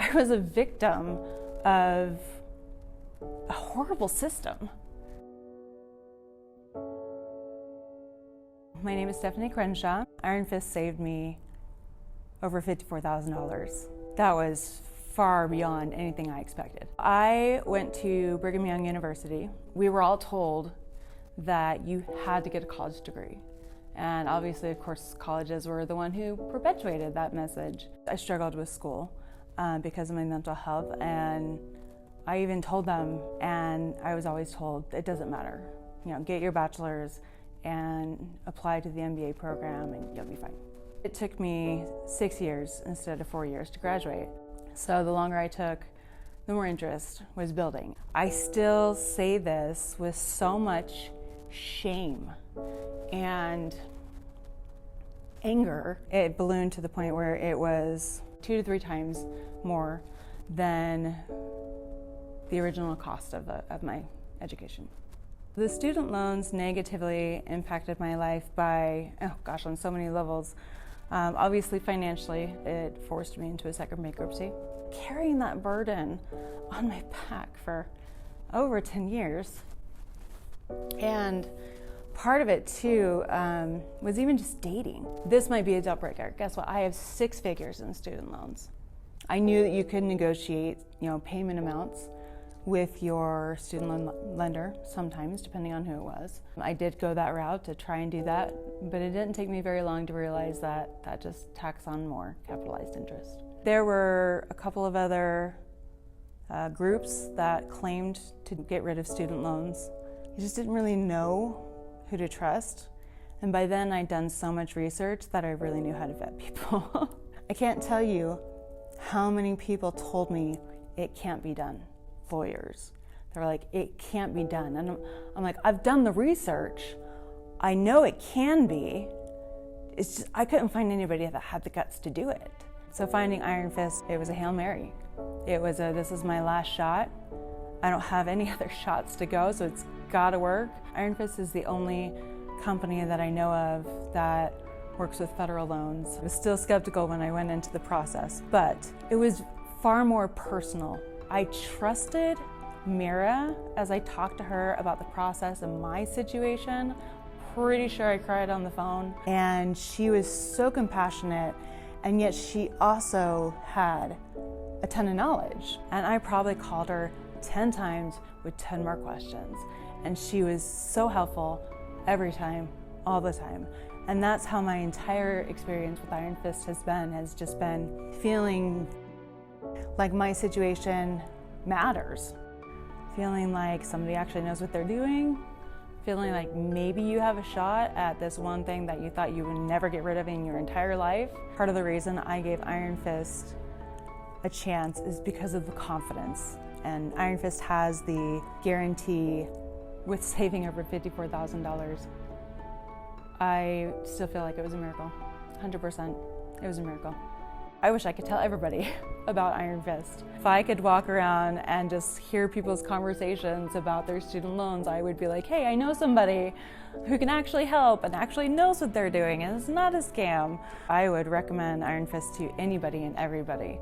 I was a victim of a horrible system. My name is Stephanie Crenshaw. Iron Fist saved me over $54,000. That was far beyond anything I expected. I went to Brigham Young University. We were all told that you had to get a college degree. And obviously, of course, colleges were the one who perpetuated that message. I struggled with school because of my mental health, and I even told them, and I was always told, it doesn't matter. You know, get your bachelor's and apply to the MBA program and you'll be fine. It took me 6 years instead of 4 years to graduate. So the longer I took, the more interest was building. I still say this with so much shame and anger. It ballooned to the point where it was 2 to 3 times more than the original cost of my education. The student loans negatively impacted my life by, on so many levels. Obviously financially, it forced me into a second bankruptcy. Carrying that burden on my back for over 10 years. And part of it too was even just dating. This might be a deal breaker. Guess what? I have 6 figures in student loans. I knew that you could negotiate, payment amounts with your student loan lender sometimes, depending on who it was. I did go that route to try and do that, but it didn't take me very long to realize that that just tacks on more capitalized interest. There were a couple of other groups that claimed to get rid of student loans. You just didn't really know who to trust. And by then I'd done so much research that I really knew how to vet people. I can't tell you how many people told me it can't be done. Lawyers. They were like, it can't be done. And I'm like, I've done the research. I know it can be. It's just, I couldn't find anybody that had the guts to do it. So finding Iron Fist, it was a Hail Mary. It was this is my last shot. I don't have any other shots to go, so it's gotta work. Iron Fist is the only company that I know of that works with federal loans. I was still skeptical when I went into the process, but it was far more personal. I trusted Mira as I talked to her about the process and my situation. Pretty sure I cried on the phone. And she was so compassionate, and yet she also had a ton of knowledge. And I probably called her 10 times with 10 more questions. And she was so helpful every time, all the time. And that's how my entire experience with Iron Fist has just been feeling like my situation matters. Feeling like somebody actually knows what they're doing. Feeling like maybe you have a shot at this one thing that you thought you would never get rid of in your entire life. Part of the reason I gave Iron Fist a chance is because of the confidence. And Iron Fist has the guarantee with saving over $54,000. I still feel like it was a miracle. 100%. It was a miracle. I wish I could tell everybody about Iron Fist. If I could walk around and just hear people's conversations about their student loans, I would be like, hey, I know somebody who can actually help and actually knows what they're doing and it's not a scam. I would recommend Iron Fist to anybody and everybody.